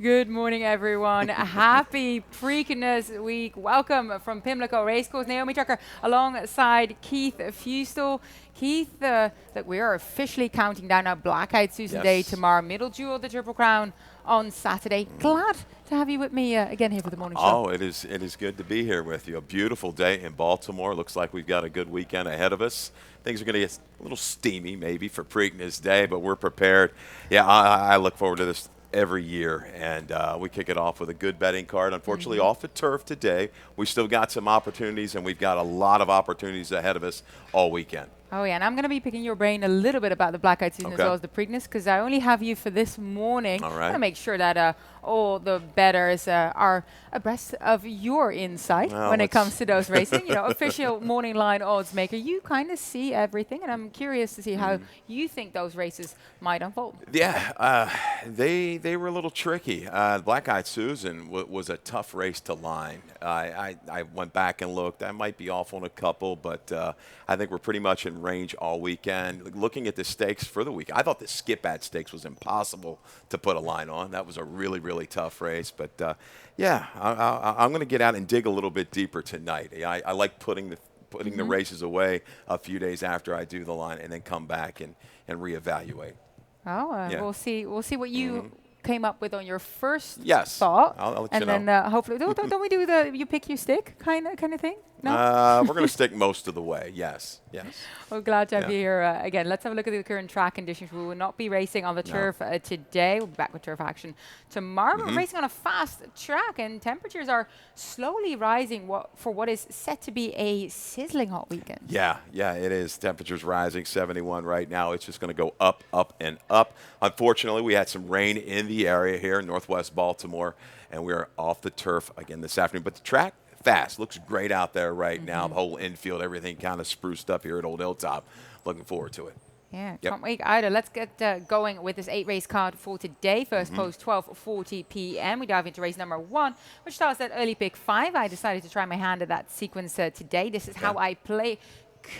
Good morning, everyone. Happy Preakness Week. Welcome from Pimlico Racecourse. Naomi Tucker alongside Keith Fustel. Keith, look, we are officially counting down our Blackout Susan Day Yes. tomorrow. Middle Jewel, the Triple Crown on Saturday. Glad to have you with me again here for the morning show. Oh, it is good to be here with you. A beautiful day in Baltimore. Looks like we've got a good weekend ahead of us. Things are going to get a little steamy maybe for Preakness Day, but we're prepared. Yeah, I look forward to this every year, and we kick it off with a good betting card. Unfortunately, off the turf today. We still got some opportunities, and we've got a lot of opportunities ahead of us all weekend. Oh, yeah, and I'm going to be picking your brain a little bit about the Blackout Season as Okay. well as the Preakness, because I only have you for this morning. All I right. want to make sure that all the bettors are abreast of your insight Well, when it let's- comes to those racing. You know, official morning line odds maker. You kind of see everything, and I'm curious to see how you think those races might unfold. Yeah, they were a little tricky. Black Eyed Susan was a tough race to line. I went back and looked. I might be off on a couple, but I think we're pretty much in range all weekend. Looking at the stakes for the week, I thought the skip at stakes was impossible to put a line on. That was a really tough race. But yeah, I'm going to get out and dig a little bit deeper tonight. I like putting the races away a few days after I do the line and then come back and reevaluate. Oh, Yeah. we'll see. We'll see what you came up with on your first Yes. thought, I'll let and you then know. hopefully, don't we do the you pick you stick kind of thing? No. We're going to stick most of the way. Yes. We're glad to have Yeah. you here again. Let's have a look at the current track conditions. We will not be racing on the turf today. We'll be back with turf action tomorrow. But we're racing on a fast track, and temperatures are slowly rising for what is set to be a sizzling hot weekend. Yeah, it is. Temperatures rising, 71 right now. It's just going to go up, and up. Unfortunately, we had some rain in the area here in northwest Baltimore, and we are off the turf again this afternoon. But the track, fast. Looks great out there right now. The whole infield, everything kind of spruced up here at Old Hilltop. Looking forward to it. Yeah, Yep. can't wait either. Let's get going with this 8-race card for today. First post, 12:40 p.m. We dive into race number 1, which starts at early pick 5. I decided to try my hand at that sequence today. This is how I play.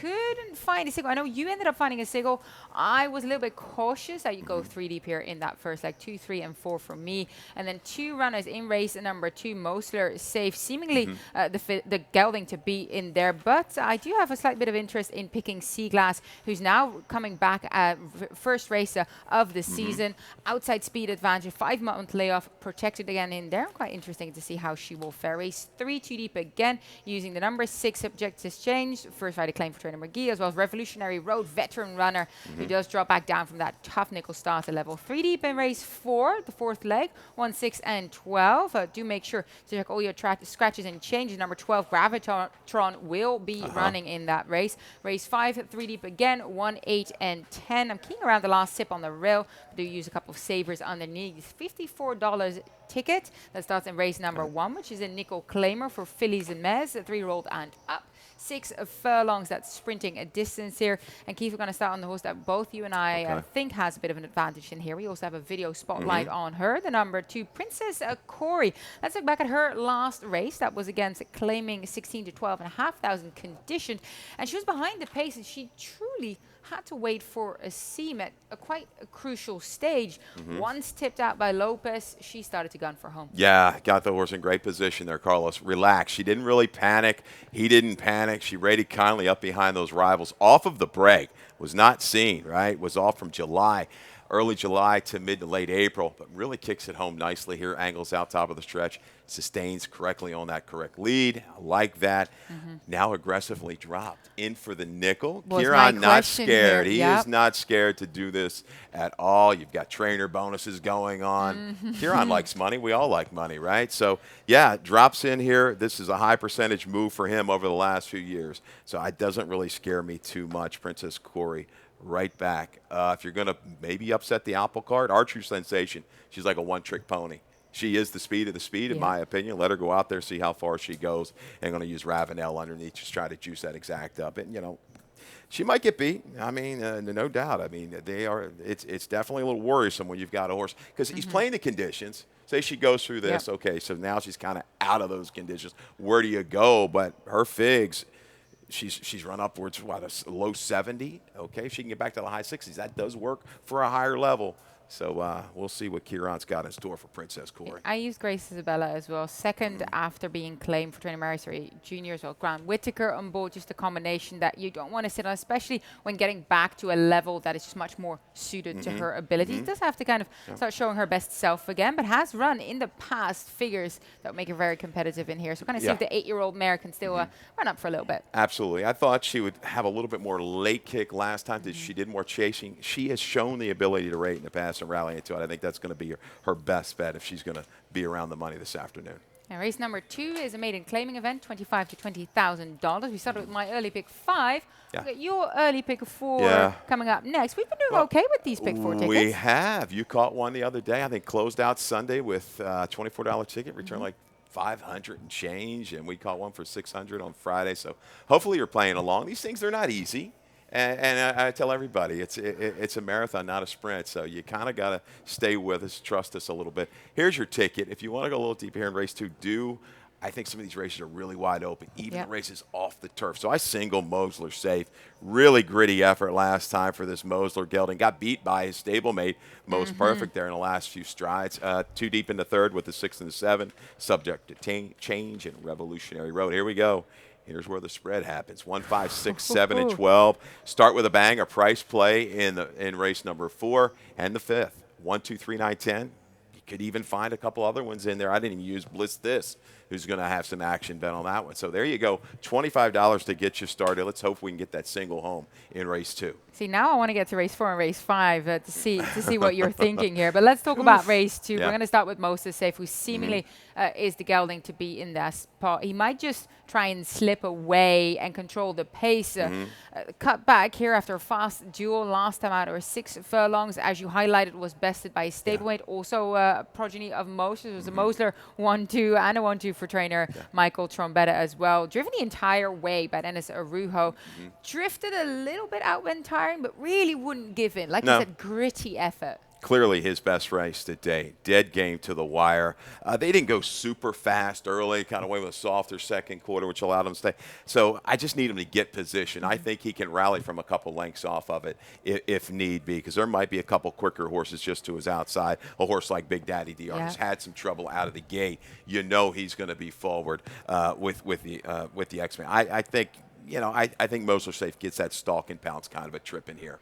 Couldn't find a single. I know you ended up finding a single. I was a little bit cautious that you go 3 deep here in that first leg. 2, 3, and 4 for me. And then 2 runners in race number 2. Mosler safe. Seemingly the gelding to be in there. But I do have a slight bit of interest in picking Seaglass, who's now coming back at first racer of the season. Outside speed advantage. 5-month layoff. Protected again in there. Quite interesting to see how she will fare. Race 3, 2 deep again. Using the number 6 objectives changed. First rider claim for Trainer McGee, as well as Revolutionary Road veteran runner who does drop back down from that tough nickel starter level. 3 deep in race 4, the fourth leg, 1, 6, and 12. Do make sure to check all your scratches and changes. Number 12, Gravitron will be running in that race. Race 5, 3 deep again, 1, 8, and 10. I'm keying around the last sip on the rail. Do use a couple of savers underneath. $54 ticket that starts in race number 1, which is a nickel claimer for fillies and mares, 3-year-old and up. 6 furlongs, that's sprinting a distance here. And Keith, we're going to start on the horse that both you and I think has a bit of an advantage in here. We also have a video spotlight on her, the number 2, Princess Corey. Let's look back at her last race. That was against claiming 16 to 12,500 conditioned. And she was behind the pace, and she truly had to wait for a seam at quite a crucial stage. Once tipped out by Lopez, she started to gun for home. Yeah, got the horse in great position there, Carlos. Relax. She didn't really panic. He didn't panic. She rated kindly up behind those rivals. Off of the break. Was not seen, right? Was off from July. Early July to mid to late April, but really kicks it home nicely here. Angles out top of the stretch. Sustains correctly on that correct lead. I like that. Now aggressively dropped in for the nickel. Was my Kieran not question scared. here. He Yep. is not scared to do this at all. You've got trainer bonuses going on. Kieran likes money. We all like money, right? So, yeah, drops in here. This is a high percentage move for him over the last few years. So it doesn't really scare me too much. Princess Corey right back. If you're going to maybe upset the apple cart, our true sensation, she's like a one-trick pony. She is the speed of the speed, in my opinion. Let her go out there, see how far she goes. And going to use Ravenel underneath, just try to juice that exact up. And, you know, she might get beat. I mean, no doubt. I mean, they are. It's definitely a little worrisome when you've got a horse because he's playing the conditions. Say she goes through this, okay, so now she's kind of out of those conditions. Where do you go? But her figs, she's run upwards, what, a low 70? Okay, if she can get back to the high 60s, that does work for a higher level. So we'll see what Kieran's got in store for Princess Corey. I used Grace Isabella as well, second after being claimed for Trainer Mary Jr. as well. Grant Whitaker on board, just a combination that you don't want to sit on, especially when getting back to a level that is just much more suited to her abilities. Does have to kind of start showing her best self again, but has run in the past figures that would make her very competitive in here. So kind of see if the 8-year-old mare can still run up for a little bit. Absolutely. I thought she would have a little bit more late kick last time. She did more chasing. She has shown the ability to rate in the past and rally into it. I think that's going to be her best bet if she's going to be around the money this afternoon. And race number 2 is a maiden claiming event, $25,000 to $20,000. We started with my early pick 5. Yeah. We've got your early pick 4 coming up next. We've been doing okay with these pick 4 tickets. We have. You caught one the other day. I think closed out Sunday with a $24 ticket, returned like 500 and change, and we caught one for 600 on Friday. So hopefully you're playing along. These things, they're not easy. And I tell everybody, it's a marathon, not a sprint. So you kind of got to stay with us, trust us a little bit. Here's your ticket. If you want to go a little deeper here in race 2, I think some of these races are really wide open, even races off the turf. So I single Mosler safe. Really gritty effort last time for this Mosler gelding. Got beat by his stablemate, Most Perfect, there in the last few strides. 2 deep in the 3rd with the 6 and the 7, subject to change and Revolutionary Road. Here we go. Here's where the spread happens. 1, 5, 6, 7, and 12. Start with a bang, a price play in race number 4 and the 5th. 1, 2, 3, 9, 10. You could even find a couple other ones in there. I didn't even use Bliss This, who's going to have some action bet on that one. So there you go. $25 to get you started. Let's hope we can get that single home in race 2. See, now I want to get to race 4 and race 5 to see what you're thinking here. But let's talk about race 2. We're going to start with Moses Safe, who seemingly is the gelding to be in that spot. He might just try and slip away and control the pace. Cut back here after a fast duel last time out, or 6 furlongs, as you highlighted, was bested by his stablemate. Also a progeny of Moses. It was a Mosler 1-2 and a 1-2 for trainer Michael Trombetta as well. Driven the entire way by Dennis Arujo. Drifted a little bit out when tiring, but really wouldn't give in. Like you said, gritty effort. Clearly his best race today. Dead game to the wire. They didn't go super fast early, kind of went with a softer second quarter, which allowed them to stay. So I just need him to get position. I think he can rally from a couple lengths off of it if need be, because there might be a couple quicker horses just to his outside. A horse like Big Daddy DR has had some trouble out of the gate. You know he's going to be forward with the X-Men. I think, I think Mosler Safe gets that stalk and pounce kind of a trip in here.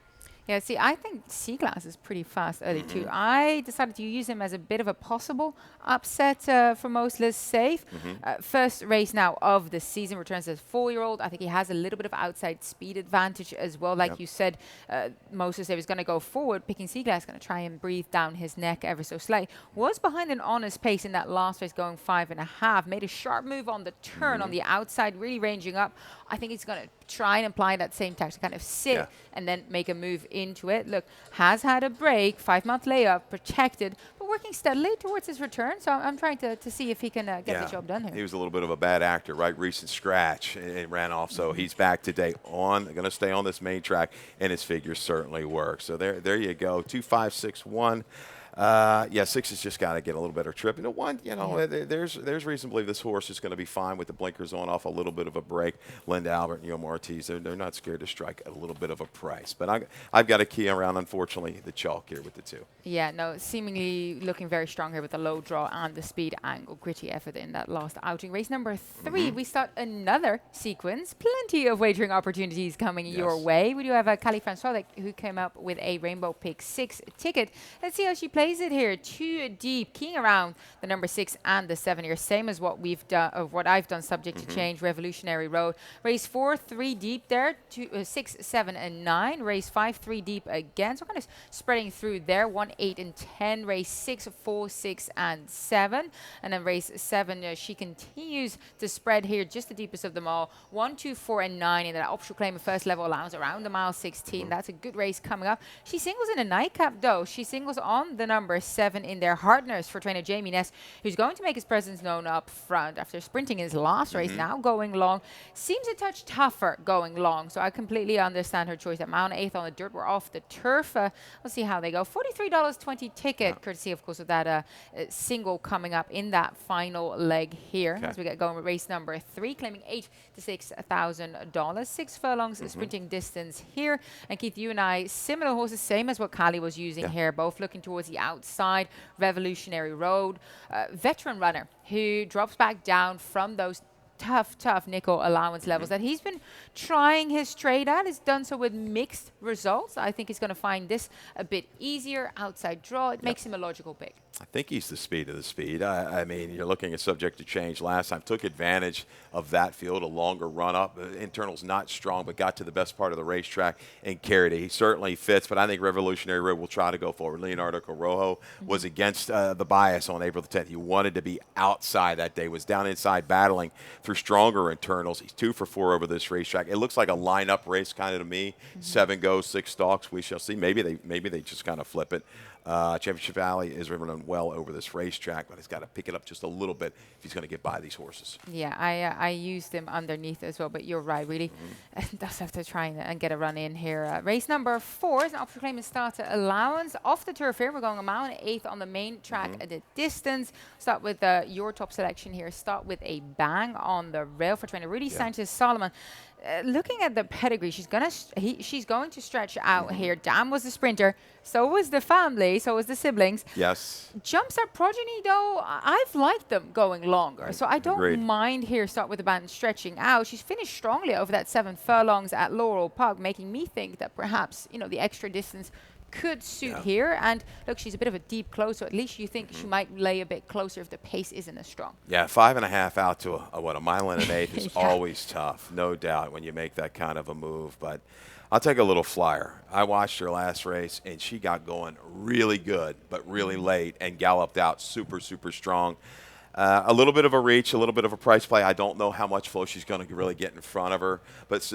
Yeah, see, I think Seaglass is pretty fast early too. I decided to use him as a bit of a possible upset for Mosler Safe. First race now of the season, returns as 4-year-old. I think he has a little bit of outside speed advantage as well. Like you said, Mosler Safe is going to go forward. Picking Seaglass, going to try and breathe down his neck ever so slightly. Was behind an honest pace in that last race, going 5.5. Made a sharp move on the turn on the outside, really ranging up. I think he's going to try and apply that same tactic, kind of sit and then make a move into it. Look, has had a break, 5-month layup, protected, but working steadily towards his return. So I'm trying to see if he can get the job done here. He was a little bit of a bad actor, right? Recent scratch and ran off. So he's back today going to stay on this main track, and his figures certainly work. So there you go. 2, 5, 6, 1. 6 has just got to get a little better trip. And 1, there's reason to believe this horse is going to be fine with the blinkers on, off a little bit of a break. Linda Albert and Yom Ortiz, they're not scared to strike a little bit of a price. But I've got a key around, unfortunately, the chalk here with the 2. Yeah, no, seemingly looking very strong here with the low draw and the speed angle. Gritty effort in that last outing. Race number 3, we start another sequence. Plenty of wagering opportunities coming your way. We do have a Cali Francois who came up with a Rainbow Pick 6 ticket. Let's see how she plays it here. 2 deep, keying around the number 6 and the 7 here. Same as what we've done, of what I've done, subject to change. Revolutionary Road. Race 4, 3 deep there. 6, 7, and 9. Race 5, 3 deep again. So kind of spreading through there. 1, 8, and 10. Race 6, 4, 6, and 7. And then race 7, she continues to spread here, just the deepest of them all. 1, 2, 4, and 9 in that optional claim of first level allowance around the mile 16. That's a good race coming up. She singles in a nightcap though. She singles on the number 7 in there. Hardness for trainer Jamie Ness, who's going to make his presence known up front after sprinting his last race, now going long. Seems a touch tougher going long, so I completely understand her choice. At mile 8th on the dirt, we're off the turf. We'll see how they go. $43.20 ticket, courtesy, of course, of that single coming up in that final leg here as we get going with race number 3, claiming $8,000 to $6,000. 6 furlongs sprinting distance here. And Keith, you and I, similar horses, same as what Kali was using here, both looking towards the outside. Revolutionary Road, veteran runner who drops back down from those tough nickel allowance levels that he's been trying his trade at. He's done so with mixed results. I think he's going to find this a bit easier. Outside draw, it makes him a logical pick. I think he's the speed of the speed. I mean, you're looking at subject to change. Last time took advantage of that field, a longer run up. Internal's not strong, but got to the best part of the racetrack and carried it. He certainly fits, but I think Revolutionary Road will try to go forward. Leonardo Corojo was against the bias on April the 10th. He wanted to be outside that day, was down inside battling through stronger internals. He's 2 for 4 over this racetrack. It looks like a lineup race kind of to me. 7 goes, 6 stalks. We shall see. Maybe they just kind of flip it. Championship Valley is running well over this racetrack, but he's got to pick it up just a little bit if he's going to get by these horses. Yeah, I used him underneath as well, but you're right, really. Does have to try and get a run in here. Race number 4 is an option claim and starter allowance. Off the turf here, we're going a mile and 8th on the main track at the distance. Start with your top selection here. Start with a bang on the rail for trainer Rudy Sanchez Solomon. Looking at the pedigree, she's going to stretch out here. Dan was the sprinter, so was the family, so was the siblings. Yes. Jumpstart progeny, though, I've liked them going longer, so I don't mind here. Start with the band stretching out. She's finished strongly over that 7 furlongs at Laurel Park, making me think that perhaps the extra distance could suit here. And look, she's a bit of a deep close, so at least you think she might lay a bit closer if the pace isn't as strong. Yeah, 5.5 out to a mile and an eighth is always tough, no doubt, when you make that kind of a move. But I'll take a little flyer. I watched her last race, and she got going really good, but really late, and galloped out super strong. A little bit of a reach, a little bit of a price play. I don't know how much flow she's going to really get in front of her. But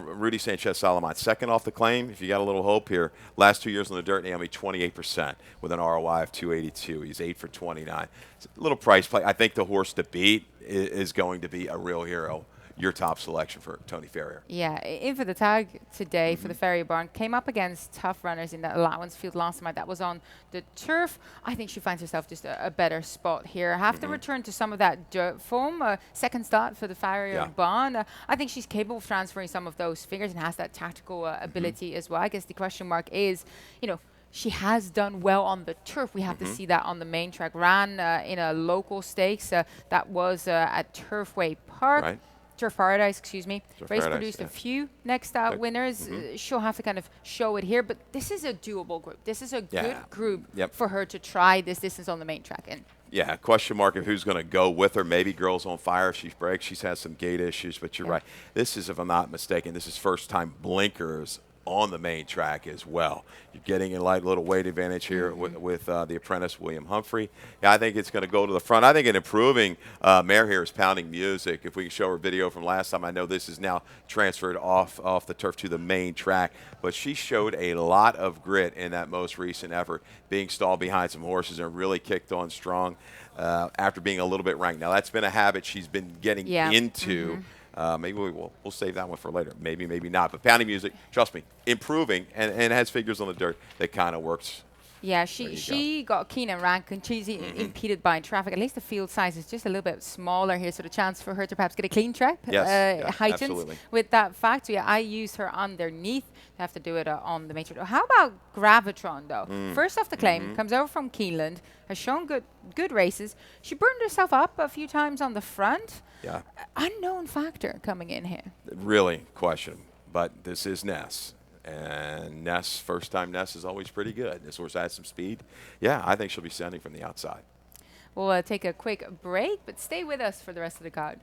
Rudy Sanchez Solomon, second off the claim. If you got a little hope here, last 2 years on the dirt, Naomi 28% with an ROI of 282. He's 8 for 29. It's a little price play. I think the horse to beat is going to be a real hero. Your top selection for Tony Ferrier. Yeah, in for the tag today for the Ferrier Barn. Came up against tough runners in that allowance field last time. That was on the turf. I think she finds herself just a better spot here. Have to return to some of that dirt form. Second start for the Ferrier Barn. I think she's capable of transferring some of those fingers and has that tactical ability as well. I guess the question mark is, she has done well on the turf. We have to see that on the main track. Ran in a local stakes. That was at Turfway Park. Right. Turf Paradise, excuse me. Turf Race Paradise, produced a few next out winners. She'll have to kind of show it here, but this is a doable group. This is a good group for her to try this distance on the main track. And yeah, question mark of who's going to go with her. Maybe Girls on Fire if she breaks. She's had some gait issues, but you're right. This is, if I'm not mistaken, this is first time blinkers on the main track as well. You're getting a light little weight advantage here with the apprentice, William Humphrey. Yeah, I think it's going to go to the front. I think an improving mare here is Pounding Music. If we can show her video from last time, I know this is now transferred off the turf to the main track, but she showed a lot of grit in that most recent effort, being stalled behind some horses and really kicked on strong after being a little bit ranked. Now, that's been a habit she's been getting into. Maybe we'll save that one for later. Maybe not. But Pounding Music, trust me, improving and has figures on the dirt that kind of works. Yeah, she got keen and rank, and she's impeded by traffic. At least the field size is just a little bit smaller here, so the chance for her to perhaps get a clean trap heightens with that fact. So yeah, I use her underneath. Have to do it on the matrix. How about Gravitron, though? First off the claim, comes over from Keeneland, has shown good races. She burned herself up a few times on the front. Yeah. Unknown factor coming in here. Really question, but this is Ness. And Ness, first time Ness is always pretty good. This horse has some speed. Yeah, I think she'll be sending from the outside. We'll take a quick break, but stay with us for the rest of the card.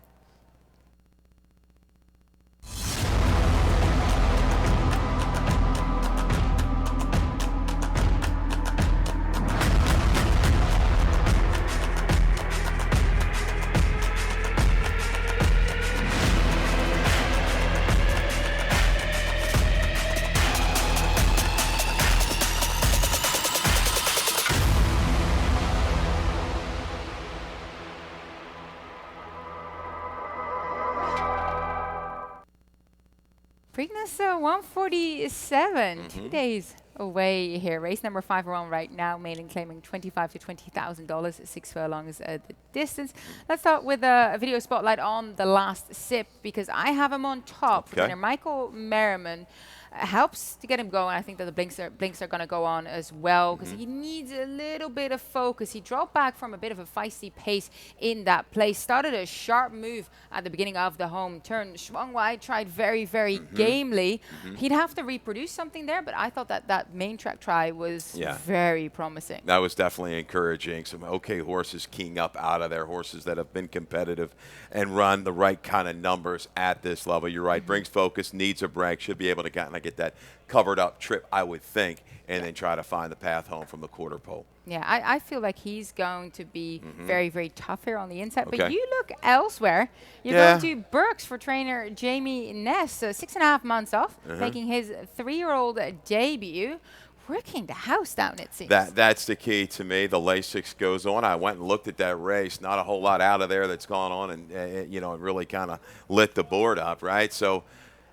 Preakness 147, 2 days away here. Race number 5 we're on right now, mailing claiming $25,000 to $20,000, 6 furlongs the distance. Let's start with a video spotlight on the last sip because I have him on top. Okay. Winner Michael Merriman helps to get him going. I think that the blinks are going to go on as well because he needs a little bit of focus. He dropped back from a bit of a feisty pace in that place, started a sharp move at the beginning of the home turn, swung wide, tried very, very gamely. He'd have to reproduce something there, but I thought that that main track try was very promising. That was definitely encouraging. Some okay horses keying up out of there, horses that have been competitive and run the right kind of numbers at this level. You're right, brings focus, needs a break, should be able to kind of get that covered up trip, I would think, and then try to find the path home from the quarter pole. Yeah, I feel like he's going to be very, very tough here on the inside. But you look elsewhere. You're going to Berks for trainer Jamie Ness, 6.5 months off, making his 3-year-old debut. Working the house down, it seems. That's the key to me. The Lasix goes on. I went and looked at that race. Not a whole lot out of there that's gone on, and you know, it really kind of lit the board up, right? So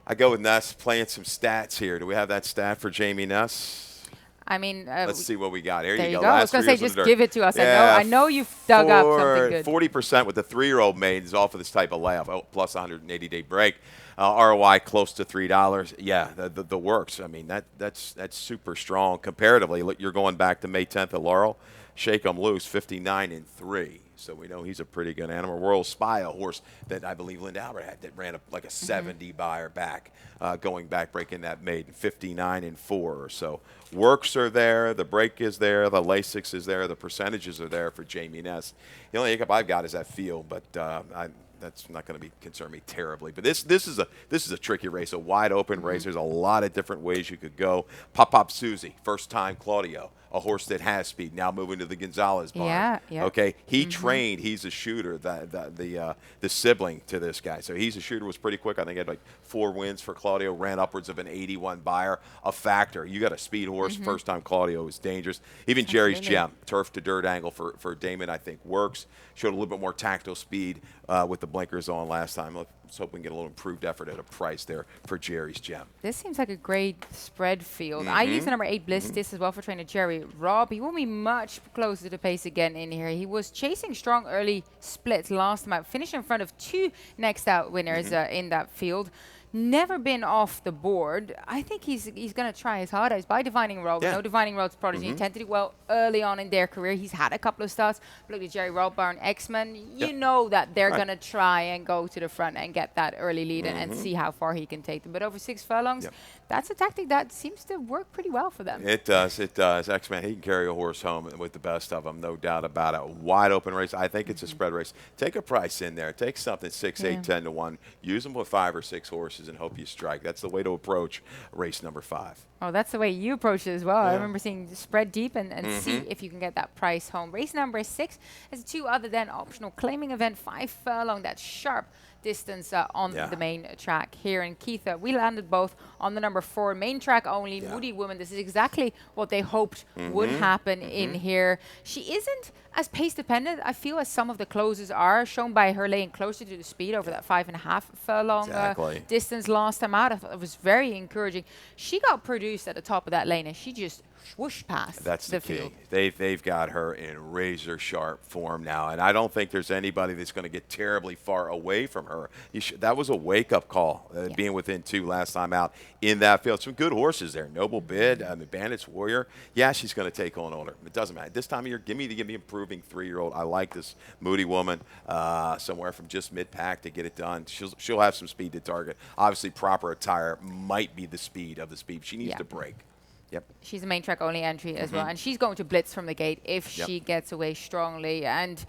I go with Ness, playing some stats here. Do we have that stat for Jamie Ness? I mean, let's see what we got. Here there you go. I was going to say, just give it to us. I know you've dug up something good. 40% with the 3-year-old maidens off of this type of layoff, plus 180-day break. ROI close to $3. Yeah, the works. I mean, that's super strong comparatively. Look, you're going back to May 10th at Laurel. Shake 'em loose, 59-3. So we know he's a pretty good animal. Royal Spy, a horse that I believe Linda Albert had that ran like a 70 buyer back, going back, breaking that maiden, 59-4. So works are there, the break is there, the Lasix is there, the percentages are there for Jamie Ness. The only hiccup I've got is that field, but that's not going to concern me terribly. But this is a tricky race, a wide open race. There's a lot of different ways you could go. Pop Susie, first time Claudio, a horse that has speed, now moving to the Gonzalez barn. Yeah. Okay, he trained. He's a shooter. The sibling to this guy, so he's a shooter. Was pretty quick. I think he had like 4 wins for Claudio. Ran upwards of an 81 buyer. A factor. You got a speed horse. First time Claudio is dangerous. Even Jerry's Gem, turf to dirt angle for Damon, I think works. Showed a little bit more tactile speed with the blinkers on last time. Let's hope we can get a little improved effort at a price there for Jerry's Gem. This seems like a great spread field. I use the number 8 Bliss This as well for trainer Jerry Robb. He will be much closer to the pace again in here. He was chasing strong early splits last time out, finished in front of 2 next out winners in that field. Never been off the board. I think he's going to try his hardest by Divining Road. No Divining Road's prodigy tend to do well early on in their career. He's had a couple of starts. Look at Jerry Rothbarn, X-Men. You know that they're going to try and go to the front and get that early lead and see how far he can take them. But over 6 furlongs, that's a tactic that seems to work pretty well for them. It does. It does. X-Men, he can carry a horse home with the best of them, no doubt about it. Wide open race. I think it's a spread race. Take a price in there. Take something 6, 8, 10 to 1. Use them with 5 or 6 horses and hope you strike. That's the way to approach race number 5. Oh, that's the way you approach it as well. I remember seeing spread deep and see if you can get that price home. Race number 6 is 2 other than optional claiming event, 5 furlong. That's sharp distance on the main track here. And Keith, we landed both on the number 4 main track only. Moody Woman. This is exactly what they hoped would happen in here. She isn't as pace dependent, I feel, as some of the closes are, shown by her laying closer to the speed over that 5.5 furlong distance last time out. I thought it was very encouraging. She got produced at the top of that lane and she just swoosh past the field. They've got her in razor sharp form now, and I don't think there's anybody that's going to get terribly far away from her. That was a wake-up call, being within 2 last time out in that field. Some good horses there. Noble Bid, Bandit's Warrior. Yeah, she's going to take on older. It doesn't matter. This time of year, give me the improving 3-year-old. I like this Moody Woman, somewhere from just mid-pack to get it done. She'll have some speed to target. Obviously, proper attire might be the speed of the speed. She needs to break. She's a main track only entry as well, and she's going to blitz from the gate if she gets away strongly. And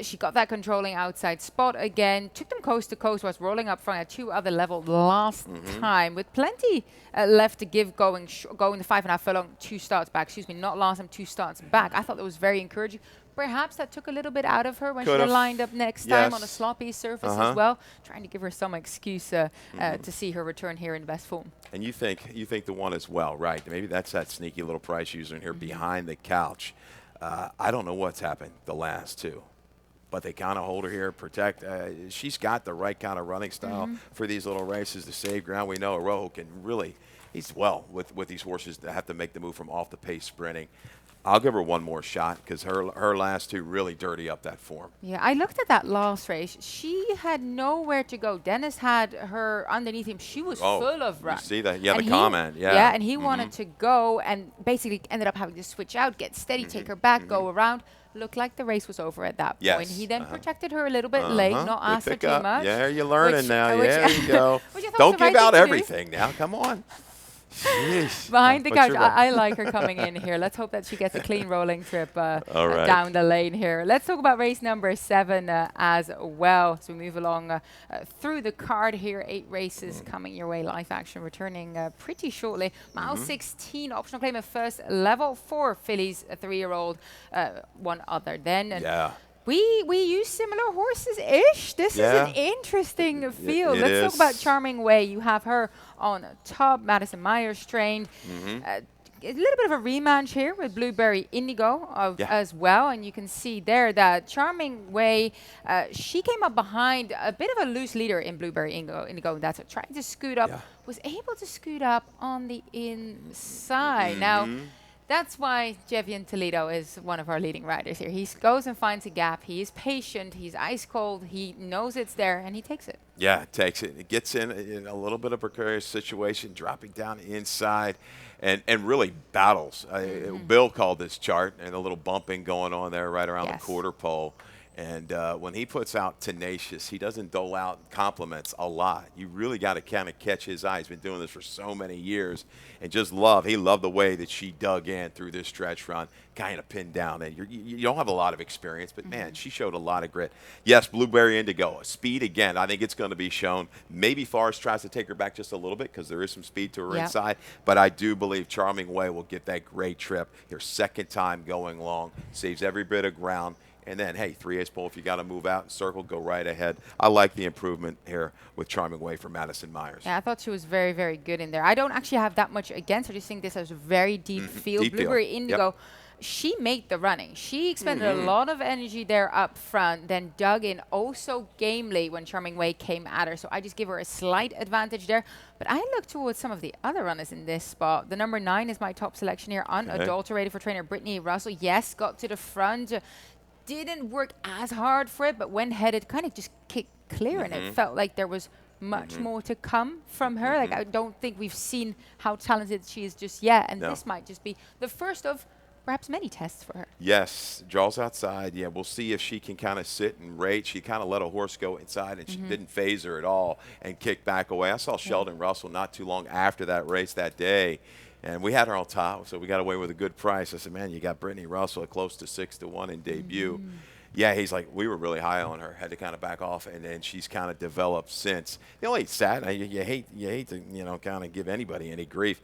she got that controlling outside spot again, took them coast to coast, was rolling up front at 2 other level last time with plenty left to give, going the 5.5 furlong, 2 starts back. Excuse me, not last time, 2 starts back. I thought that was very encouraging. Perhaps that took a little bit out of her when she lined up next time on a sloppy surface as well, trying to give her some excuse to see her return here in best form. And you think the one as well, right? Maybe that's that sneaky little price user in here behind the couch. I don't know what's happened the last 2. but they kind of hold her here, protect. She's got the right kind of running style for these little races to save ground. We know Arojo can really, he's well with these horses that have to make the move from off the pace sprinting. I'll give her one more shot because her last two really dirty up that form. Yeah, I looked at that last race. She had nowhere to go. Dennis had her underneath him. She was full of run. You see that? Yeah, and the comment. Yeah. Yeah, and he wanted to go and basically ended up having to switch out, get steady, take her back, go around. Looked like the race was over at that point. He then protected her a little bit late, not asked for too much. Yeah, you're learning now. Which There you go. Don't give out everything now. Come on. Jeez. Behind the couch, I like her coming in here. Let's hope that she gets a clean rolling trip down the lane here. Let's talk about race number 7 as well. So we move along through the card here. 8 races coming your way. Live action returning pretty shortly. Mile 16, optional claim of first level. 4 fillies, a 3-year-old, 1 other then. And we use similar horses-ish. This is an interesting field. Let's talk about Charming Way. You have her on top, Madison Myers trained. A little bit of a rematch here with Blueberry Indigo as well. And you can see there that Charming Way, she came up behind a bit of a loose leader in Blueberry Indigo. That's what, trying to scoot up, was able to scoot up on the inside. Now, that's why Jevian Toledo is one of our leading riders here. He goes and finds a gap. He is patient. He's ice cold. He knows it's there, and he takes it. Yeah, takes it. It gets in a little bit of a precarious situation, dropping down inside, and really battles. Bill called this chart, and a little bumping going on there right around the quarter pole. And when he puts out tenacious, he doesn't dole out compliments a lot. You really got to kind of catch his eye. He's been doing this for so many years. And just he loved the way that she dug in through this stretch run, kind of pinned down. And you don't have a lot of experience, but, man, she showed a lot of grit. Yes, Blueberry Indigo. Speed, again, I think it's going to be shown. Maybe Forrest tries to take her back just a little bit because there is some speed to her inside. But I do believe Charming Way will get that great trip. Her second time going long, saves every bit of ground. And then, hey, 3/8 pole, if you got to move out and circle, go right ahead. I like the improvement here with Charming Way for Madison Myers. Yeah, I thought she was very, very good in there. I don't actually have that much against her. I just think this is a very deep field. Deep Blueberry field. Indigo, she made the running. She expended a lot of energy there up front, then dug in oh so gamely when Charming Way came at her. So I just give her a slight advantage there. But I look towards some of the other runners in this spot. The number 9 is my top selection here, unadulterated for trainer Brittany Russell. Yes, got to the front. Didn't work as hard for it, but when headed, kind of just kicked clear, and it felt like there was much more to come from her. Like, I don't think we've seen how talented she is just yet, and this might just be the first of perhaps many tests for her. Yes, draws outside. Yeah, we'll see if she can kind of sit and rate. She kind of let a horse go inside, and she didn't phase her at all and kick back away. I saw Sheldon Russell not too long after that race that day. And we had her on top, so we got away with a good price. I said, man, you got Brittany Russell at close to 6-1 in debut. Yeah, he's like, we were really high on her, had to kind of back off, and then she's kind of developed since. The only sad, you hate to, kind of give anybody any grief.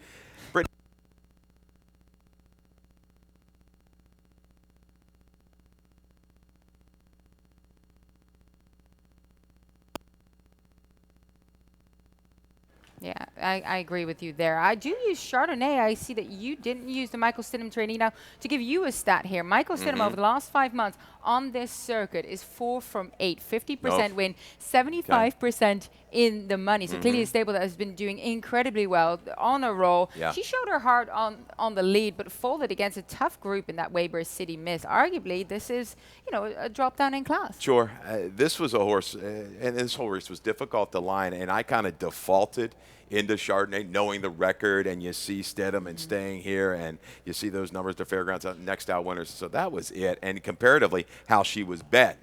Yeah, I agree with you there. I do use Chardonnay. I see that you didn't use the Michael Stidham trainee. Now, to give you a stat here, Michael Stidham over the last 5 months on this circuit is 4 from 8, 50% win, 75% in the money. So clearly a stable that has been doing incredibly well on a roll. She showed her heart on the lead, but folded against a tough group in that Weber City Miss. Arguably, this is, a drop down in class. Sure. This was a horse, and this whole race was difficult to line, and I kind of defaulted into Chardonnay, knowing the record, and you see Stidham and staying here, and you see those numbers, the fairgrounds next out winners. So that was it. And comparatively, how she was bet,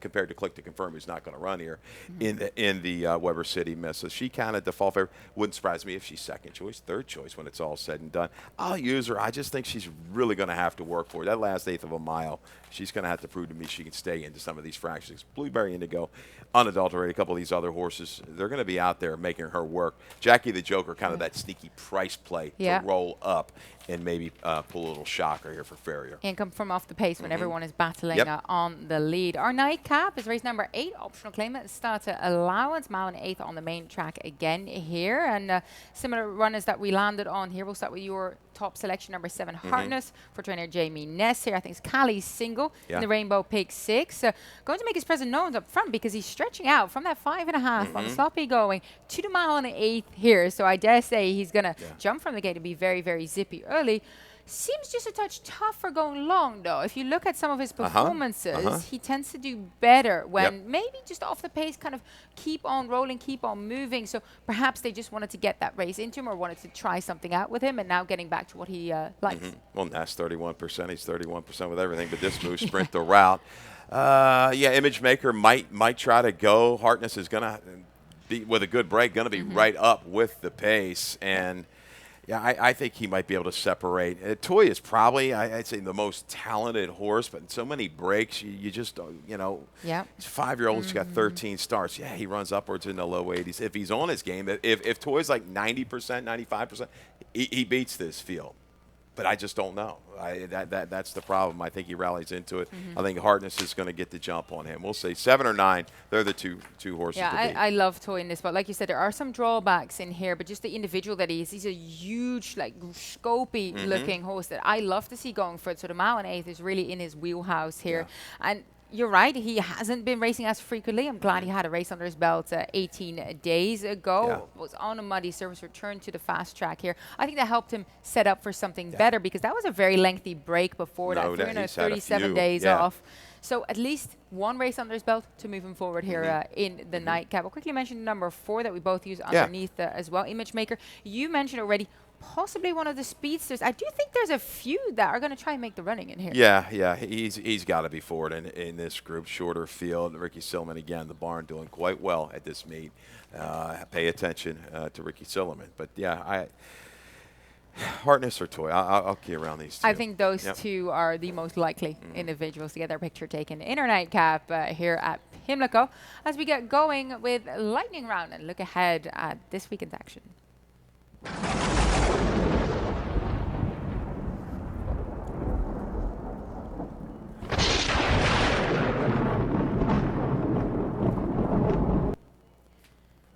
compared to Click to Confirm, who's not going to run here in the Weber City Miss. So she kind of default favor. Wouldn't surprise me if she's second choice, third choice when it's all said and done. I'll use her. I just think she's really going to have to work for it. That last eighth of a mile, she's going to have to prove to me she can stay into some of these fractions. Blueberry Indigo, unadulterated, a couple of these other horses, they're going to be out there making her work. Jackie the Joker, kind of that sneaky price play to roll up and maybe pull a little shocker here for Ferrier. And come from off the pace when everyone is battling on the lead. Our nightcap is race number 8, optional claim. It starts at allowance, mile and 1/8 on the main track again here. And similar runners that we landed on here. We'll start with your top selection, number 7, Hartness, for trainer Jamie Ness here. I think it's Cali's single in the Rainbow Pick 6. Going to make his presence known up front because he's stretching out from that 5.5 on the sloppy going to the mile and an eighth here. So I dare say he's going to jump from the gate and be very, very zippy early. Seems just a touch tougher going long, though. If you look at some of his performances, he tends to do better when maybe just off the pace, kind of keep on rolling, keep on moving. So perhaps they just wanted to get that race into him or wanted to try something out with him, and now getting back to what he likes. Well, that's 31%. He's 31% with everything, but this move, sprint the route. Yeah, Image Maker might try to go. Hartness is going to be, with a good break, going to be right up with the pace. And yeah, I think he might be able to separate. Toy is probably, I'd say, the most talented horse, but in so many breaks, you just don't, you know. Yeah. He's a 5-year-old, he's got 13 starts. Yeah, he runs upwards in the low 80s. If he's on his game, if Toy's like 90%, 95%, he beats this field. But I just don't know. That's the problem. I think he rallies into it. I think Hartness is going to get the jump on him. We'll say 7 or 9. They're the two horses to beat. I love Toy in this spot. Like you said, there are some drawbacks in here, but just the individual that he is, he's a huge, like, scopy looking horse that I love to see going for it. So the mile and eighth is really in his wheelhouse here. And you're right, he hasn't been racing as frequently. I'm glad he had a race under his belt 18 days ago. Was on a muddy surface, returned to the fast track here. I think that helped him set up for something better, because that was a very lengthy break before that. 337 days off. So at least one race under his belt to move him forward here in the nightcap. I'll quickly mention number 4 that we both use underneath as well, Image Maker. You mentioned already possibly one of the speedsters. I do think there's a few that are going to try and make the running in here. Yeah, he's got to be forward in this group. Shorter field. Ricky Silliman, again, the barn doing quite well at this meet. Pay attention to Ricky Silliman. But yeah, Hartness or Toy, I'll key around these two. I think those two are the most likely individuals to get their picture taken in our nightcap here at Pimlico, as we get going with lightning round and look ahead at this weekend's action.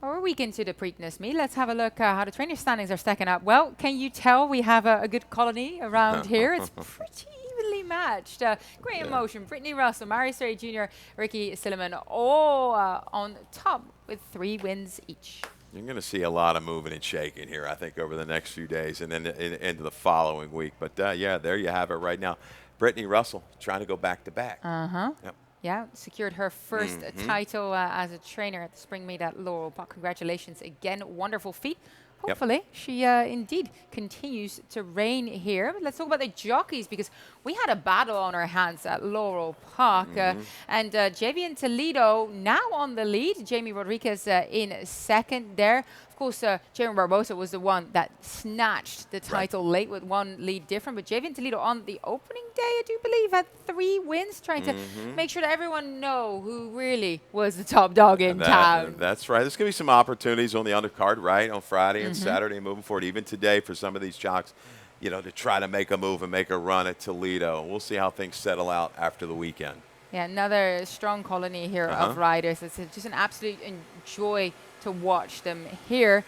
We're a week into the Preakness meet. Let's have a look how the trainer standings are stacking up. Well, can you tell we have a good colony around here? It's pretty evenly matched. Great emotion. Brittany Russell, Marius Ray Jr., Ricky Silliman, all on top with 3 wins each. You're going to see a lot of moving and shaking here, I think, over the next few days and then into the following week. But, yeah, there you have it right now. Brittany Russell trying to go back-to-back. Yep. Yeah, secured her first title as a trainer at the spring meet at Laurel Park. Congratulations again. Wonderful feat. Hopefully, she indeed continues to reign here. But let's talk about the jockeys, because we had a battle on our hands at Laurel Park. And Javian Toledo now on the lead. Jamie Rodriguez in second there. Of course, Jaron Barbosa was the one that snatched the title late with 1 lead different. But Javian Toledo on the opening day, I do believe, had 3 wins, trying to make sure that everyone know who really was the top dog in town. That's right. There's going to be some opportunities on the undercard, right, on Friday and Saturday moving forward, even today for some of these jocks, you know, to try to make a move and make a run at Toledo. We'll see how things settle out after the weekend. Yeah, another strong colony here of riders. It's just an absolute joy to watch them here.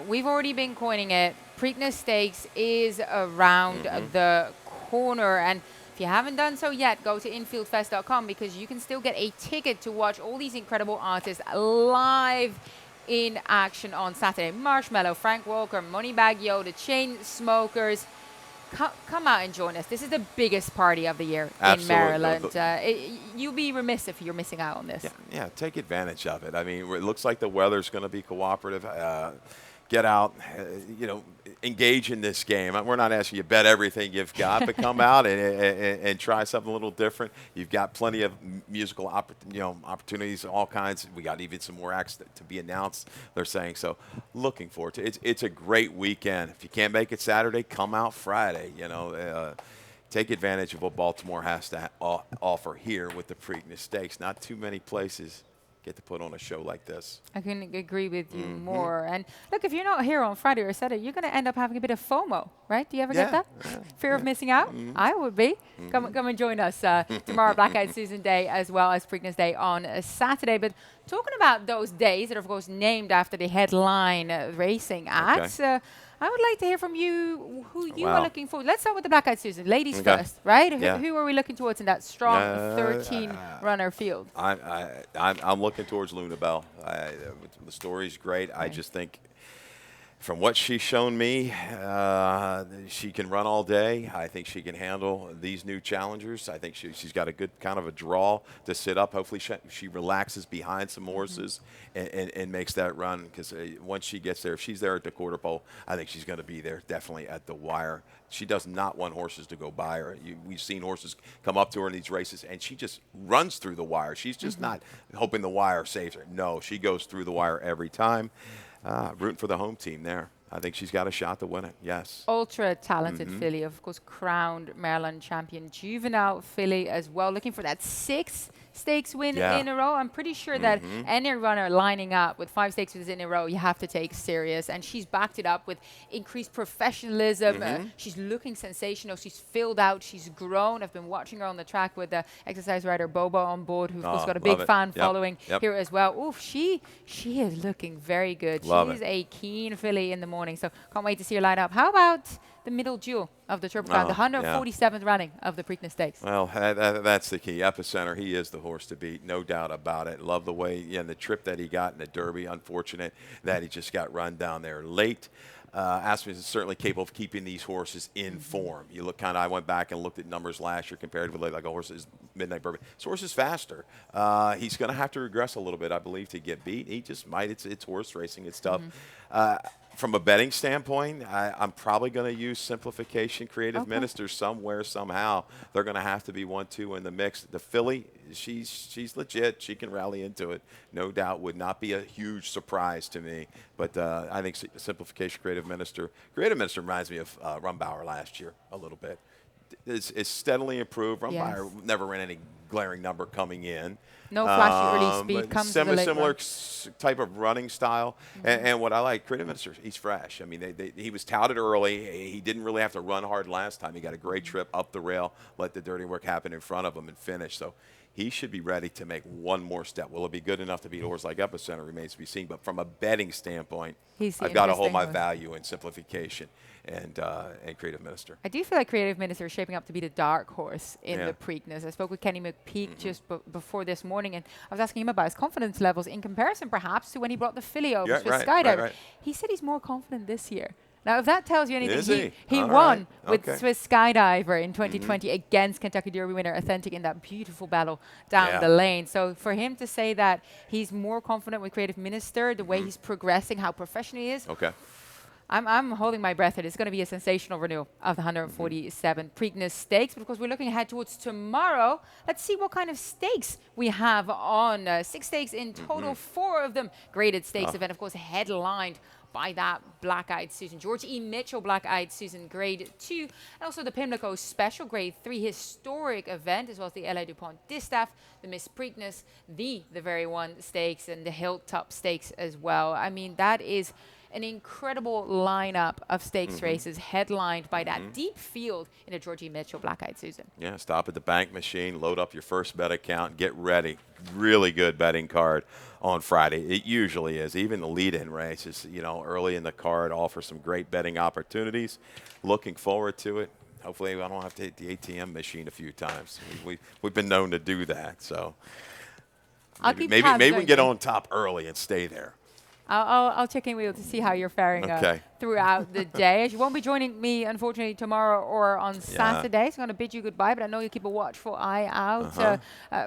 We've already been coining it. Preakness Stakes is around the corner, and if you haven't done so yet, go to infieldfest.com, because you can still get a ticket to watch all these incredible artists live in action on Saturday. Marshmallow, Frank Walker, Moneybag Yo, the Chainsmokers. Come out and join us. This is the biggest party of the year in Maryland. You'll be remiss if you're missing out on this. Yeah, take advantage of it. I mean, it looks like the weather's going to be cooperative. Get out, you know, engage in this game. We're not asking you to bet everything you've got, but come out and try something a little different. You've got plenty of musical opportunities, all kinds. We got even some more acts to be announced, they're saying. So looking forward to it. It's a great weekend. If you can't make it Saturday, come out Friday. You know, take advantage of what Baltimore has to offer here with the Preakness Stakes. Not too many places get to put on a show like this. I couldn't agree with you more. And look, if you're not here on Friday or Saturday, you're going to end up having a bit of FOMO, right? Do you ever get that? Fear of missing out? I would be. Come and join us tomorrow, Blackout Season Day, as well as Preakness Day on Saturday. But talking about those days that are, of course, named after the headline racing acts, I would like to hear from you who you are Wow. looking for. Let's start with the Black-Eyed Susan. Ladies Okay. first, right? Yeah. Who are we looking towards in that strong 13-runner field? I'm looking towards Luna Bell. The story's great. I just think from what she's shown me, she can run all day. I think she can handle these new challengers. I think she's got a good kind of a draw to sit up. Hopefully she relaxes behind some horses and makes that run, because once she gets there, if she's there at the quarter pole, I think she's going to be there definitely at the wire. She does not want horses to go by her. We've seen horses come up to her in these races, and she just runs through the wire. She's just not hoping the wire saves her. No, she goes through the wire every time. Rooting for the home team there. I think she's got a shot to win it, yes. Ultra talented filly, of course, crowned Maryland champion, juvenile filly as well, looking for that 6th stakes win in a row. I'm pretty sure that any runner lining up with 5 stakes wins in a row, you have to take serious. And she's backed it up with increased professionalism. She's looking sensational. She's filled out. She's grown. I've been watching her on the track with the exercise rider Bobo on board, who's of course got a big fan following here as well. Oof, she is looking very good. She's a keen filly in the morning, so can't wait to see her line up. How about the middle jewel of the Triple Crown, the 147th running of the Preakness Stakes? Well, that's the key. Epicenter, he is the horse to beat, no doubt about it. Love the way, the trip that he got in the Derby. Unfortunate that he just got run down there late. Aspen is certainly capable of keeping these horses in form. You look I went back and looked at numbers last year compared with like a horse's Midnight Bourbon. This horse is faster. He's going to have to regress a little bit, I believe, to get beat. He just might. It's horse racing. It's tough. From a betting standpoint, I'm probably going to use Simplification Creative Minister somewhere, somehow. They're going to have to be 1-2 in the mix. The filly, she's legit. She can rally into it. No doubt. Would not be a huge surprise to me. But I think Simplification Creative Minister reminds me of Rumbauer last year a little bit. It's steadily improved. Rumbauer never ran any glaring number coming in. No flashy early speed comes to the late similar run. type of running style. And what I like, Creative Minister, he's fresh. I mean, he was touted early. He didn't really have to run hard last time. He got a great trip up the rail, let the dirty work happen in front of him, and finish. So he should be ready to make one more step. Will it be good enough to beat a horse like Epicenter remains to be seen. But from a betting standpoint, I've got to hold my value in Simplification and Creative Minister. I do feel like Creative Minister is shaping up to be the dark horse in the Preakness. I spoke with Kenny McPeak just before this morning, and I was asking him about his confidence levels in comparison perhaps to when he brought the filly over to Skydiver. He said he's more confident this year. Now, if that tells you anything, he won with Swiss Skydiver in 2020 against Kentucky Derby winner Authentic in that beautiful battle down the lane. So for him to say that he's more confident with Creative Minister, the way he's progressing, how professional he is, I'm holding my breath. It's going to be a sensational renewal of the 147 Preakness Stakes. But of course, we're looking ahead towards tomorrow. Let's see what kind of stakes we have on. 6 stakes in total, 4 of them graded stakes event. Of course, headlined by that Black-Eyed Susan. George E. Mitchell Black-Eyed Susan Grade 2. And also the Pimlico Special Grade 3 historic event, as well as the L.A. DuPont Distaff, the Miss Preakness, the Very One Stakes, and the Hilltop Stakes as well. I mean, that is an incredible lineup of stakes races headlined by that deep field in a George E. Mitchell Black-Eyed Susan. Yeah, stop at the bank machine, load up your first bet account, get ready. Really good betting card on Friday. It usually is. Even the lead-in races, early in the card offer some great betting opportunities. Looking forward to it. Hopefully I don't have to hit the ATM machine a few times. We've been known to do that. So maybe we can get on top early and stay there. I'll check in with you to see how you're faring throughout the day. As you won't be joining me, unfortunately, tomorrow or on Saturday. So I'm going to bid you goodbye, but I know you'll keep a watchful eye out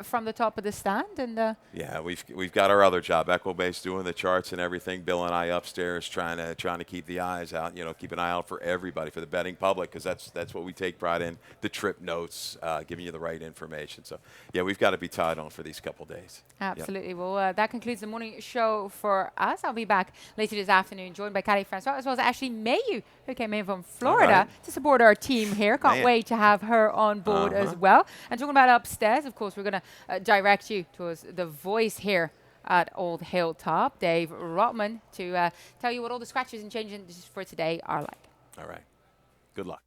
from the top of the stand. And yeah, we've got our other job, Equibase, doing the charts and everything. Bill and I upstairs trying to keep the eyes out. Keep an eye out for everybody, for the betting public, because that's what we take pride in. The trip notes, giving you the right information. So yeah, we've got to be tied on for these couple days. Absolutely. Yep. Well, that concludes the morning show for us. I'll be back later this afternoon, joined by Callie Francois, as well as Ashley Mayu, who came in from Florida to support our team here. Can't wait to have her on board as well. And talking about upstairs, of course, we're going to direct you towards the voice here at Old Hilltop, Dave Rotman, to tell you what all the scratches and changes for today are like. All right. Good luck.